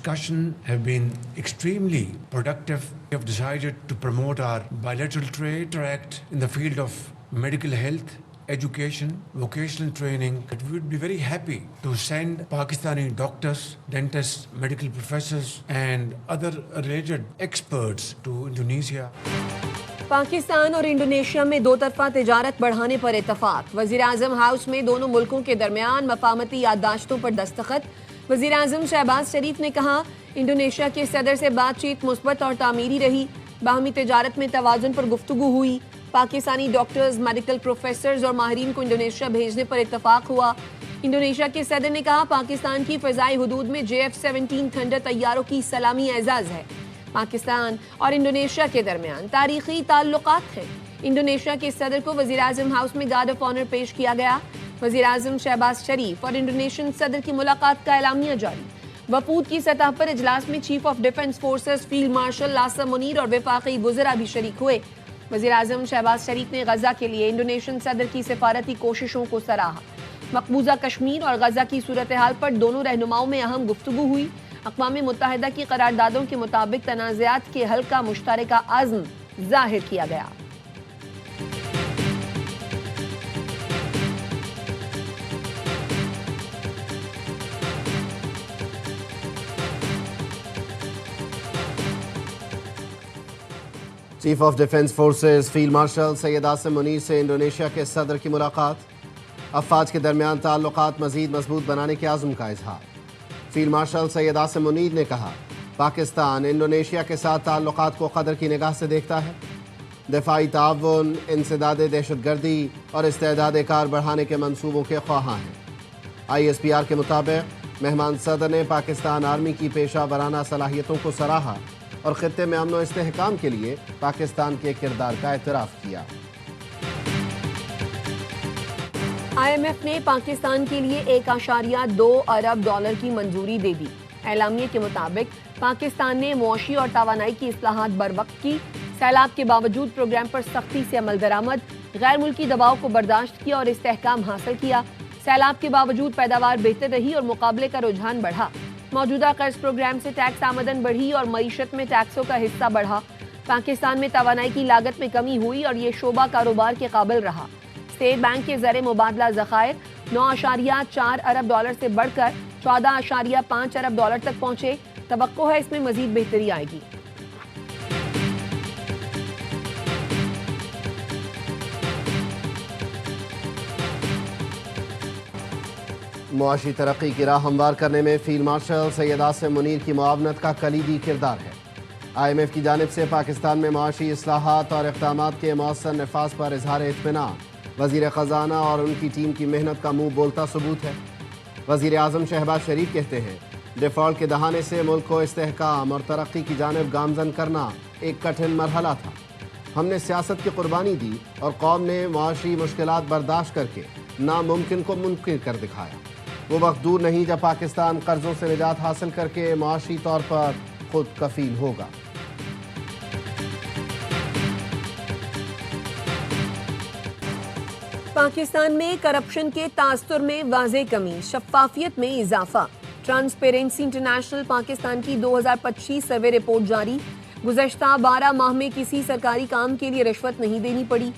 discussion have been extremely productive. We have decided to promote our bilateral trade tract in the field of medical health, education, vocational training. We would be very happy to send Pakistani doctors, dentists, medical professors and other related experts to Indonesia. Pakistan اور Indonesia میں دو طرفہ تجارت بڑھانے پر اتفاق. وزیر اعظم house میں دونوں ملکوں کے درمیان مفاہمتی یادداشتوں پر دستخط. وزیر اعظم شہباز شریف نے کہا انڈونیشیا کے صدر سے بات چیت مثبت اور تعمیری رہی. باہمی تجارت میں توازن پر گفتگو ہوئی. پاکستانی ڈاکٹرز، میڈیکل پروفیسرز اور ماہرین کو انڈونیشیا بھیجنے پر اتفاق ہوا. انڈونیشیا کے صدر نے کہا پاکستان کی فضائی حدود میں JF-17 تھنڈر طیاروں کی سلامی اعزاز ہے. پاکستان اور انڈونیشیا کے درمیان تاریخی تعلقات ہیں. انڈونیشیا کے صدر کو وزیر اعظم ہاؤس میں گارڈ آف آنر پیش کیا گیا. وزیر اعظم شہباز شریف اور انڈونیشین صدر کی ملاقات کا اعلامیہ جاری. وفود کی سطح پر اجلاس میں chief of defence forces field marshal لاسا منیر اور وفاقی وزراء بھی شریک ہوئے. وزیر اعظم شہباز شریف نے غزہ کے لیے انڈونیشین صدر کی سفارتی کوششوں کو سراہا. مقبوضہ کشمیر اور غزہ کی صورتحال پر دونوں رہنماؤں میں اہم گفتگو ہوئی. اقوام متحدہ کی قراردادوں کے مطابق تنازعات کے حل کا مشترکہ عزم ظاہر کیا گیا. Chief of defence forces field marshal Syed Asim Munir سے انڈونیشیا کے صدر کی ملاقات. افواج کے درمیان تعلقات مزید مضبوط بنانے کے عزم کا اظہار. فیلڈ مارشل سید عاصم منیر نے کہا پاکستان انڈونیشیا کے ساتھ تعلقات کو قدر کی نگاہ سے دیکھتا ہے. دفاعی تعاون، انسداد دہشت گردی اور استعداد کار بڑھانے کے منصوبوں کے خواہاں ہیں. ISPR کے مطابق مہمان صدر نے پاکستان آرمی کی پیشہ ورانہ صلاحیتوں کو سراہا اور خطے میں امن و استحکام کے لیے پاکستان کے کردار کا اعتراف کیا. IMF نے پاکستان کے لیے $1.2 ارب کی منظوری دے دی. اعلامیے کے مطابق پاکستان نے معاشی اور توانائی کی اصلاحات بروقت کی. سیلاب کے باوجود پروگرام پر سختی سے عمل درآمد، غیر ملکی دباؤ کو برداشت کیا اور استحکام حاصل کیا. سیلاب کے باوجود پیداوار بہتر رہی اور مقابلے کا رجحان بڑھا. موجودہ قرض پروگرام سے ٹیکس آمدن بڑھی اور معیشت میں ٹیکسوں کا حصہ بڑھا. پاکستان میں توانائی کی لاگت میں کمی ہوئی اور یہ شعبہ کاروبار کے قابل رہا. اسٹیٹ بینک کے زر مبادلہ ذخائر $9.4 ارب سے بڑھ کر $14.5 ارب تک پہنچے. توقع ہے اس میں مزید بہتری آئے گی. معاشی ترقی کی راہ ہموار کرنے میں فیلڈ مارشل سید عاصم منیر کی معاونت کا کلیدی کردار ہے. IMF کی جانب سے پاکستان میں معاشی اصلاحات اور اقدامات کے مؤثر نفاذ پر اظہار اطمینان وزیر خزانہ اور ان کی ٹیم کی محنت کا منہ بولتا ثبوت ہے. وزیر اعظم شہباز شریف کہتے ہیں ڈیفالٹ کے دہانے سے ملک کو استحکام اور ترقی کی جانب گامزن کرنا ایک کٹھن مرحلہ تھا. ہم نے سیاست کی قربانی دی اور قوم نے معاشی مشکلات برداشت کر کے ناممکن کو ممکن کر دکھایا. وہ وقت دور نہیں جب پاکستان قرضوں سے نجات حاصل کر کے معاشی طور پر خود کفیل ہوگا. پاکستان میں کرپشن کے تاثر میں واضح کمی، شفافیت میں اضافہ. ٹرانسپیرنسی انٹرنیشنل پاکستان کی 2025 سروے رپورٹ جاری. گزشتہ 12 ماہ میں کسی سرکاری کام کے لیے رشوت نہیں دینی پڑی.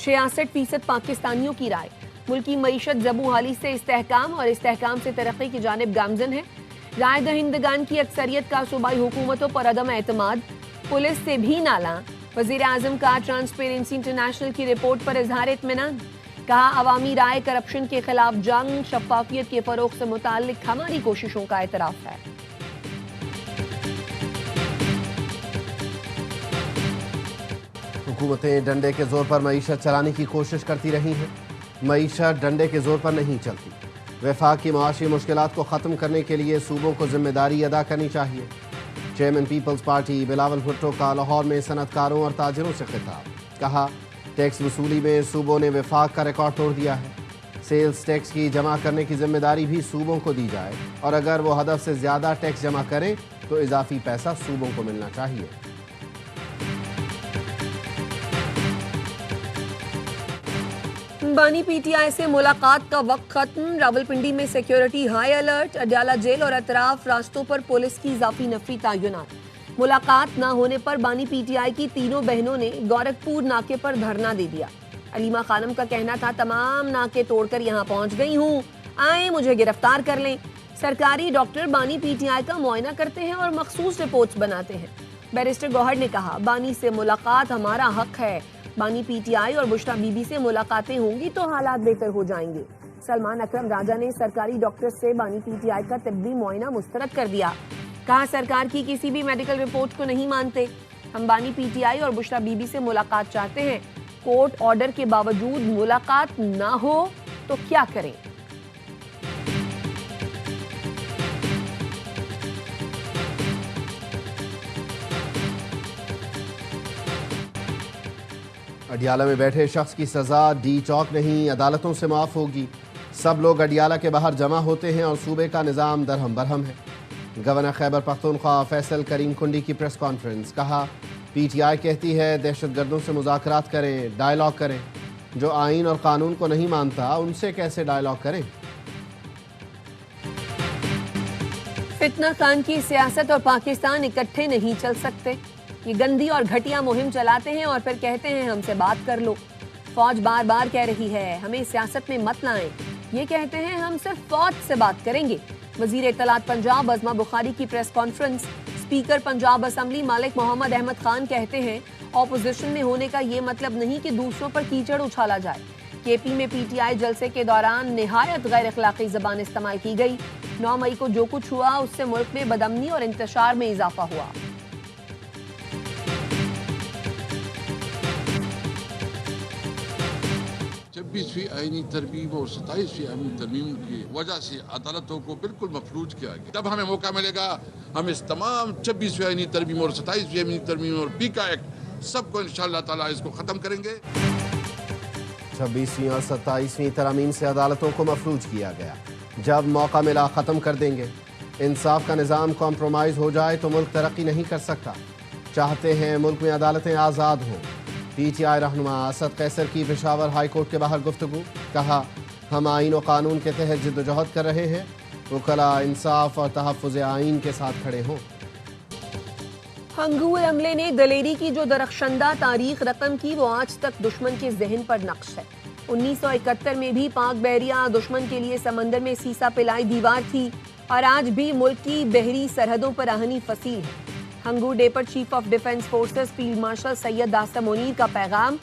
66% پاکستانیوں کی رائے ملکی معیشت زبوں حالی سے استحکام اور استحکام سے ترقی کی جانب گامزن ہے. رائے دہندگان کی اکثریت کا صوبائی حکومتوں پر عدم اعتماد، پولیس سے بھی نالاں. وزیر اعظم کا ٹرانسپیرنسی انٹرنیشنل کی رپورٹ پر اظہار اطمینان. کہا عوامی رائے کرپشن کے خلاف جنگ، شفافیت کے فروغ سے متعلق ہماری کوششوں کا اعتراف ہے. حکومتیں ڈنڈے کے زور پر معیشت چلانے کی کوشش کرتی رہی ہیں. معیشت ڈنڈے کے زور پر نہیں چلتی. وفاق کی معاشی مشکلات کو ختم کرنے کے لیے صوبوں کو ذمہ داری ادا کرنی چاہیے. Chairman peoples party Bilawal Bhutto کا لاہور میں صنعت کاروں اور تاجروں سے خطاب. کہا ٹیکس وصولی میں صوبوں نے وفاق کا ریکارڈ توڑ دیا ہے. سیلز ٹیکس کی جمع کرنے کی ذمہ داری بھی صوبوں کو دی جائے اور اگر وہ ہدف سے زیادہ ٹیکس جمع کریں تو اضافی پیسہ صوبوں کو ملنا چاہیے. بانی پی ٹی آئی سے ملاقات کا وقت ختم، راولپنڈی میں security high alert, Adiala jail اور اطراف راستوں پر پولیس کی اضافی نفری تعینات۔ ملاقات نہ ہونے پر بانی پی ٹی آئی کی تینوں بہنوں نے گورکھپور ناکے پر دھرنا دے دیا۔ علیمہ خانم کا کہنا تھا تمام ناکے توڑ کر یہاں پہنچ گئی ہوں، آئیں مجھے گرفتار کر لیں۔ سرکاری ڈاکٹر بانی پی ٹی آئی کا معائنہ کرتے ہیں اور مخصوص رپورٹس بناتے ہیں۔ بیرسٹر گوہر نے کہا بانی سے ملاقات ہمارا حق ہے، بانی پی ٹی آئی اور بشرا بی بی سے ملاقاتیں ہوں گی تو حالات بہتر ہو جائیں گے۔ سلمان اکرم راجہ نے سرکاری ڈاکٹر سے بانی پی ٹی آئی کا طبی معائنہ مسترد کر دیا، کہا سرکار کی کسی بھی میڈیکل رپورٹ کو نہیں مانتے، ہم بانی پی ٹی آئی اور بشرا بی بی سے ملاقات چاہتے ہیں، کورٹ آرڈر کے باوجود ملاقات نہ ہو تو کیا کریں؟ اڈیالہ میں بیٹھے شخص کی سزا ڈی چوک نہیں عدالتوں سے معاف ہوگی، سب لوگ اڈیالہ کے باہر جمع ہوتے ہیں اور صوبے کا نظام درہم برہم ہے۔ گورنر خیبر پختونخوا فیصل کریم کنڈی کی پریس کانفرنس، کہا پی ٹی آئی کہتی ہے دہشت گردوں سے مذاکرات کریں، ڈائیلاگ کریں، جو آئین اور قانون کو نہیں مانتا ان سے کیسے ڈائیلاگ کریں؟ فتنہ خان کی سیاست اور پاکستان اکٹھے نہیں چل سکتے، یہ گندی اور گھٹیا مہم چلاتے ہیں اور پھر کہتے ہیں ہم سے بات کر لو۔ فوج بار بار کہہ رہی ہے ہمیں سیاست میں مت لائیں، یہ کہتے ہیں ہم صرف فوج سے بات کریں گے۔ وزیر اطلاعات پنجاب عظمہ بخاری کی press conference, speaker Punjab assembly Malik Muhammad Ahmad Khan کہتے ہیں اپوزیشن میں ہونے کا یہ مطلب نہیں کہ دوسروں پر کیچڑ اچھالا جائے۔ کے پی میں پی ٹی آئی جلسے کے دوران نہایت غیر اخلاقی زبان استعمال کی گئی، 9 مئی کو جو کچھ ہوا اس سے ملک میں بدامنی اور انتشار میں اضافہ ہوا۔ 26ویں آئینی ترمیم اور 27ویں آئینی ترمیم کی وجہ سے عدالتوں کو بالکل مفلوج کیا گیا۔ جب ہمیں موقع ملے گا ہم اس تمام 26ویں آئینی ترمیم اور 27ویں آئینی ترمیم اور پیکا ایکٹ سب کو انشاءاللہ تعالیٰ اس کو ختم کریں گے۔ 26ویں اور 27ویں ترامیم سے عدالتوں کو مفلوج کیا گیا، جب موقع ملا ختم کر دیں گے۔ انصاف کا نظام کمپرومائز ہو جائے تو ملک ترقی نہیں کر سکتا، چاہتے ہیں ملک میں عدالتیں آزاد ہوں۔ پی ٹی آئی رہنما اسد قیصر کی پشاور ہائی کورٹ کے باہر گفتگو، کہا ہم آئین و قانون کے تحت جد و جہد کر رہے ہیں، وکلا انصاف اور تحفظ آئین کے ساتھ کھڑے ہوں۔ ہنگور عملے نے دلیری کی جو درخشندہ تاریخ رقم کی وہ آج تک دشمن کے ذہن پر نقش ہے۔ 1971 میں بھی پاک بحریہ دشمن کے لیے سمندر میں سیسا پلائی دیوار تھی اور آج بھی ملک کی بحری سرحدوں پر آہنی فصیل ہے۔ ہنگور ڈے پر chief of defence forces field marshal Syed داستا منیر کا پیغام،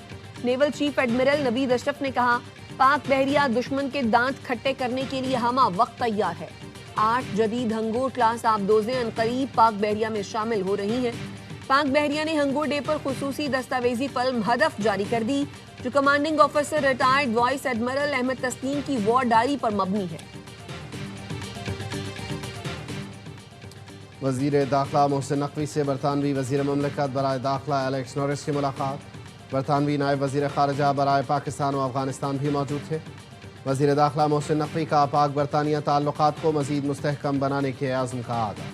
نیول چیف ایڈمرل نوید اشرف نے کہا پاک بحریہ دشمن کے دانت کھٹے کرنے کے لیے ہمہ وقت تیار ہے۔ 8 جدید ہنگور کلاس آبدوزیں عنقریب پاک بحریہ میں شامل ہو رہی ہیں۔ پاک بحریہ نے ہنگور ڈے پر خصوصی دستاویزی فلم ہدف جاری کر دی جو commanding officer retired vice admiral Ahmed Tasleem کی وار ڈائری پر مبنی ہے۔ وزیر داخلہ محسن نقوی سے برطانوی وزیر مملکت برائے داخلہ الیکس نورس کی ملاقات، برطانوی نائب وزیر خارجہ برائے پاکستان و افغانستان بھی موجود تھے۔ وزیر داخلہ محسن نقوی کا پاک برطانیہ تعلقات کو مزید مستحکم بنانے کے عزم کا اعادہ۔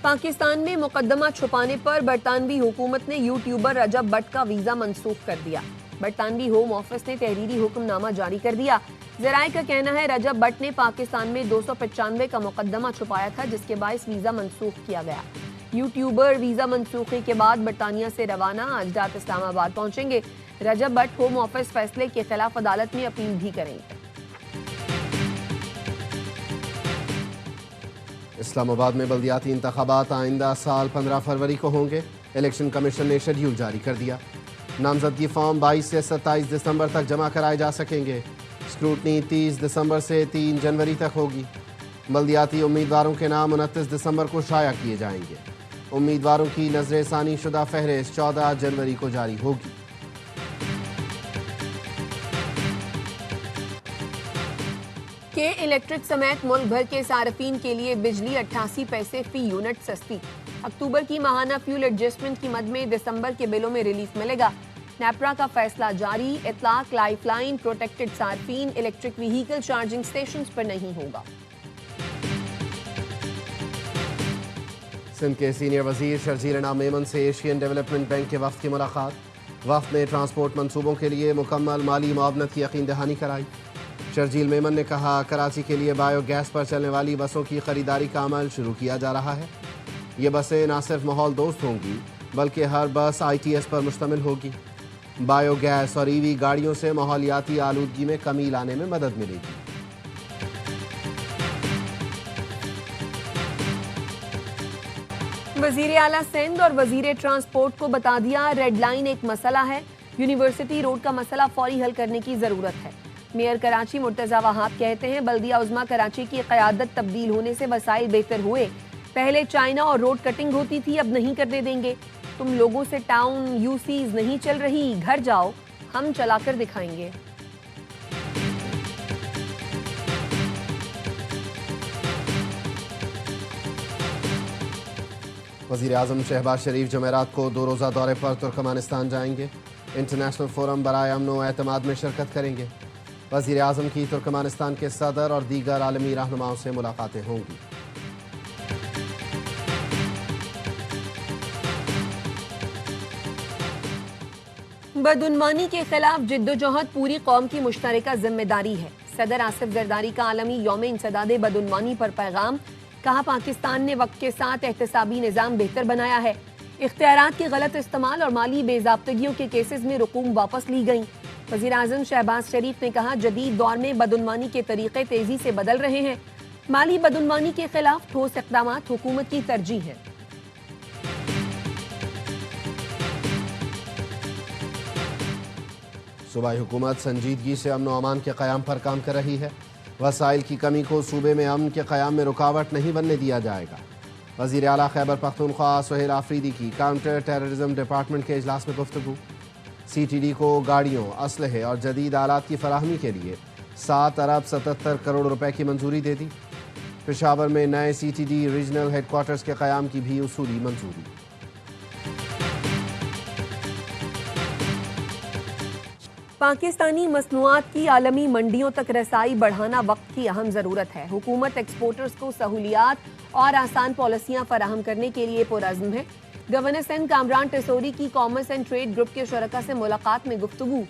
پاکستان میں مقدمہ چھپانے پر برطانوی حکومت نے یوٹیوبر رجب بٹ کا ویزا منسوخ کر دیا۔ برطانوی ہوم آفس نے تحریری حکم نامہ جاری کر دیا۔ ذرائع کا کہنا ہے رجب بٹ نے پاکستان میں 295 کا مقدمہ چھپایا تھا جس کے باعث ویزا منسوخ کیا گیا۔ یوٹیوبر ویزا منسوخی کے بعد برطانیہ سے روانہ آج رات اسلام آباد پہنچیں گے۔ رجب بٹ ہوم آفس فیصلے کے خلاف عدالت میں اپیل بھی کریں گے۔ اسلام آباد میں بلدیاتی انتخابات آئندہ سال 15 فروری کو ہوں گے۔ الیکشن کمیشن نے شیڈیول جاری کر دیا۔ نامزدگی فارم 22 سے 27 دسمبر تک جمع کرائے جا سکیں گے۔ اسکروٹنی 30 دسمبر سے 3 جنوری تک ہوگی۔ بلدیاتی امیدواروں کے نام 29 دسمبر کو شائع کیے جائیں گے۔ امیدواروں کی نظر ثانی شدہ فہرست 14 جنوری کو جاری ہوگی۔ کے الیکٹرک سمیت ملک بھر کے صارفین کے لیے بجلی 88 پیسے فی یونٹ سستی۔ اکتوبر کی ماہانہ فیول ایڈجسٹمنٹ کی مد میں دسمبر کے بلوں میں ریلیف ملے گا۔ نیپرا کا فیصلہ جاری، اطلاق لائف لائن پروٹیکٹڈ صارفین الیکٹرک وہیکل چارجنگ سٹیشنز پر نہیں ہوگا۔ سندھ کے سینئر وزیر شرجیل انعام میمن سے ایشین ڈیولپمنٹ بینک کے وفد کی ملاقات۔ وفد نے ٹرانسپورٹ منصوبوں کے لیے مکمل مالی معاونت کی یقین دہانی کرائی۔ شرجیل میمن نے کہا کراچی کے لیے بایو گیس پر چلنے والی بسوں کی خریداری کا عمل شروع کیا جا رہا ہے۔ یہ بسیں نہ صرف ماحول دوست ہوں گی بلکہ ہر بس ITS پر مشتمل ہوگی۔ بایو گیس اور EV گاڑیوں سے ماحولیاتی آلودگی میں کمی لانے میں مدد ملے گی۔ وزیر اعلیٰ سندھ اور وزیر ٹرانسپورٹ کو بتا دیا ریڈ لائن ایک مسئلہ ہے، یونیورسٹی روڈ کا مسئلہ فوری حل کرنے کی ضرورت ہے۔ میئر کراچی مرتضی وہاب کہتے ہیں بلدیہ عظمیٰ کراچی کی قیادت تبدیل ہونے سے وسائل بہتر ہوئے، پہلے چائنا اور روڈ کٹنگ ہوتی تھی، اب نہیں کرنے دیں گے۔ تم لوگوں سے ٹاؤن UCs نہیں چل رہی، گھر جاؤ، ہم چلا کر دکھائیں گے۔ وزیر اعظم شہباز شریف جمعرات کو 2 روزہ دورے پر ترکمانستان جائیں گے۔ انٹرنیشنل فورم برائے امن و اعتماد میں شرکت کریں گے۔ وزیر اعظم کی ترکمانستان کے صدر اور دیگر عالمی رہنماؤں سے ملاقاتیں ہوں گی۔ بدعنوانی کے خلاف جدوجہد پوری قوم کی مشترکہ ذمہ داری ہے۔ صدر آصف زرداری کا عالمی یوم انسداد بدعنوانی پر پیغام، کہا پاکستان نے وقت کے ساتھ احتسابی نظام بہتر بنایا ہے، اختیارات کے غلط استعمال اور مالی بے ضابطگیوں کے کیسز میں رقوم واپس لی گئیں۔ وزیر اعظم شہباز شریف نے کہا جدید دور میں بدعنوانی کے طریقے تیزی سے بدل رہے ہیں، مالی بدعنوانی کے خلاف ٹھوس اقدامات حکومت کی ترجیح ہے۔ صوبائی حکومت سنجیدگی سے امن و امان کے قیام پر کام کر رہی ہے۔ وسائل کی کمی کو صوبے میں امن کے قیام میں رکاوٹ نہیں بننے دیا جائے گا۔ وزیر اعلیٰ خیبر پختونخوا سہیل آفریدی کی کاؤنٹر ٹیررزم ڈپارٹمنٹ کے اجلاس میں گفتگو۔ CTD کو گاڑیوں، اسلحے اور جدید آلات کی فراہمی کے لیے 7 ارب 77 کروڑ روپے کی منظوری دے دی۔ پشاور میں نئے CTD ریجنل ہیڈ کوارٹرز کے قیام کی بھی اصولی منظوری۔ پاکستانی مصنوعات کی عالمی منڈیوں تک رسائی بڑھانا وقت کی اہم ضرورت ہے۔ حکومت ایکسپورٹرز کو سہولیات اور آسان پالیسیاں فراہم کرنے کے لیے پرعزم ہے۔ گورنر سندھ کامران ٹیسوری کی کامرس اینڈ ٹریڈ گروپ کے شرکاء سے ملاقات میں گفتگو،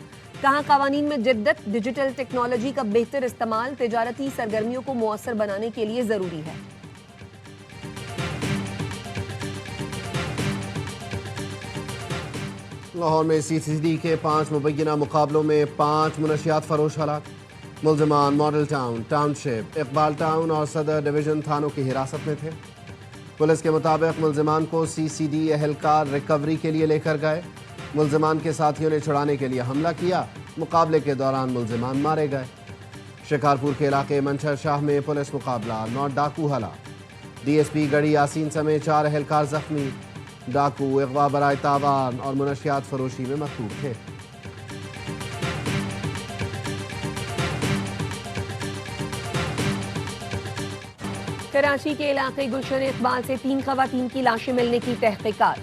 کہا قوانین میں جدت، ڈیجیٹل ٹیکنالوجی کا بہتر استعمال تجارتی سرگرمیوں کو مؤثر بنانے کے لیے ضروری ہے۔ لاہور میں CCD کے 5 مبینہ مقابلوں میں 5 منشیات فروش ہلاک۔ ملزمان ماڈل ٹاؤن، ٹاؤن شپ، اقبال ٹاؤن اور صدر ڈویژن تھانوں کی حراست میں تھے۔ پولیس کے مطابق ملزمان کو CCD اہلکار ریکوری کے لیے لے کر گئے۔ ملزمان کے ساتھیوں نے چھڑانے کے لیے حملہ کیا، مقابلے کے دوران ملزمان مارے گئے۔ شکارپور کے علاقے منچھر شاہ میں پولیس مقابلہ، 9 ڈاکو ہلاک۔ DSP گڑھی یاسین سمیت 4 اہلکار زخمی۔ ڈاکو اغوا برائے تاوان اور منشیات فروشی میں مطلوب تھے۔ کراچی کے علاقے گلشن اقبال سے 3 خواتین کی لاشیں ملنے کی تحقیقات،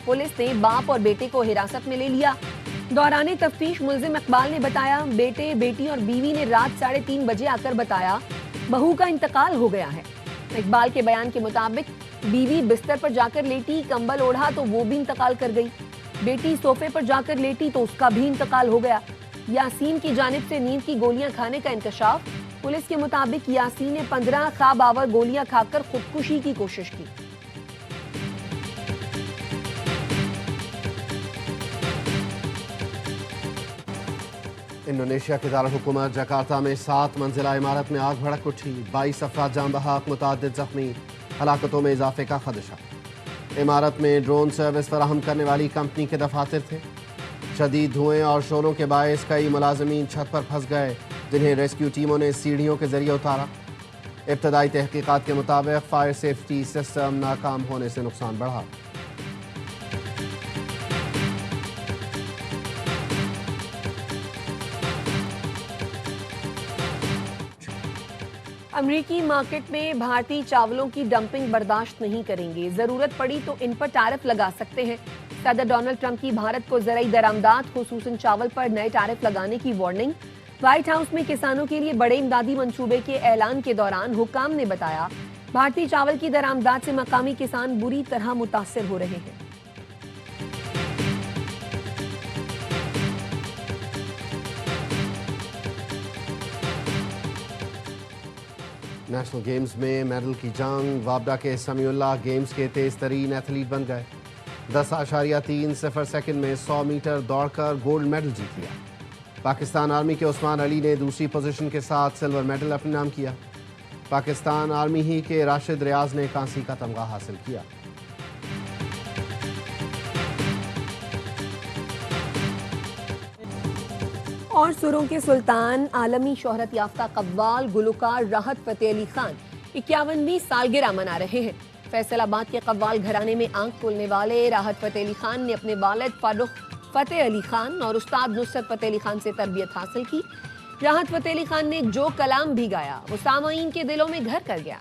پولیس نے باپ اور بیٹے کو حراست میں لے لیا۔ دوران تفتیش ملزم اقبال نے بتایا بیٹے، بیٹی اور بیوی نے رات 3:30 بجے آ کر بتایا بہو کا انتقال ہو گیا ہے۔ اقبال کے بیان کے مطابق بیوی بستر پر جا کر لیٹی، کمبل اوڑھا تو وہ بھی انتقال کر گئی، بیٹی صوفے پر جا کر لیٹی تو اس کا بھی انتقال ہو گیا۔ یاسین کی جانب سے نیند کی گولیاں کھانے کا انکشاف، پولیس کے مطابق یاسین نے 15 خواب آور گولیاں کھا کر خودکشی کی کوشش کی۔ انڈونیشیا کے دارالحکومت جکارتا میں 7 منزلہ عمارت میں آگ بھڑک اٹھی، 22 افراد جاں بحق، متعدد زخمی، ہلاکتوں میں اضافے کا خدشہ۔ عمارت میں ڈرون سروس فراہم کرنے والی کمپنی کے دفاتر تھے۔ شدید دھوئیں اور شوروں کے باعث کئی ملازمین چھت پر پھنس گئے، جنہیں ریسکیو ٹیموں نے سیڑھیوں کے ذریعے اتارا۔ ابتدائی تحقیقات کے مطابق فائر سیفٹی سسٹم ناکام ہونے سے نقصان بڑھا۔ امریکی مارکیٹ میں بھارتی چاولوں کی ڈمپنگ برداشت نہیں کریں گے، ضرورت پڑی تو ان پر ٹیرف لگا سکتے ہیں۔ صدر ڈونلڈ ٹرمپ کی بھارت کو زرعی درآمدات خصوصاً چاول پر نئے ٹیرف لگانے کی وارننگ۔ وائٹ ہاؤس میں کسانوں کے لیے بڑے امدادی منصوبے کے اعلان کے دوران حکام نے بتایا بھارتی چاول کی درآمدات سے مقامی کسان بری طرح متاثر ہو رہے ہیں۔ نیشنل گیمز میں میڈل کی جنگ، وابڈا کے سمیع اللہ گیمز کے تیز ترین ایتھلیٹ بن گئے۔ 10.30 سیکنڈ میں 100 میٹر دوڑ کر گولڈ میڈل جیت لیا۔ پاکستان آرمی کے عثمان علی نے دوسری پوزیشن کے ساتھ سلور میڈل اپنے نام کیا۔ پاکستان آرمی ہی کے راشد ریاض نے کانسی کا تمغہ حاصل کیا۔ اور سروں کے سلطان عالمی شہرت یافتہ قوال گلوکار راحت فتح علی خان 51ویں سالگرہ منا رہے ہیں۔ فیصل آباد کے قوال گھرانے میں آنکھ کھولنے والے راحت فتح علی خان نے اپنے والد فاروق فتح علی خان اور استاد نصرت فتح علی خان سے تربیت حاصل کی۔ راحت فتح علی خان نے جو کلام بھی گایا وہ سامعین کے دلوں میں گھر کر گیا۔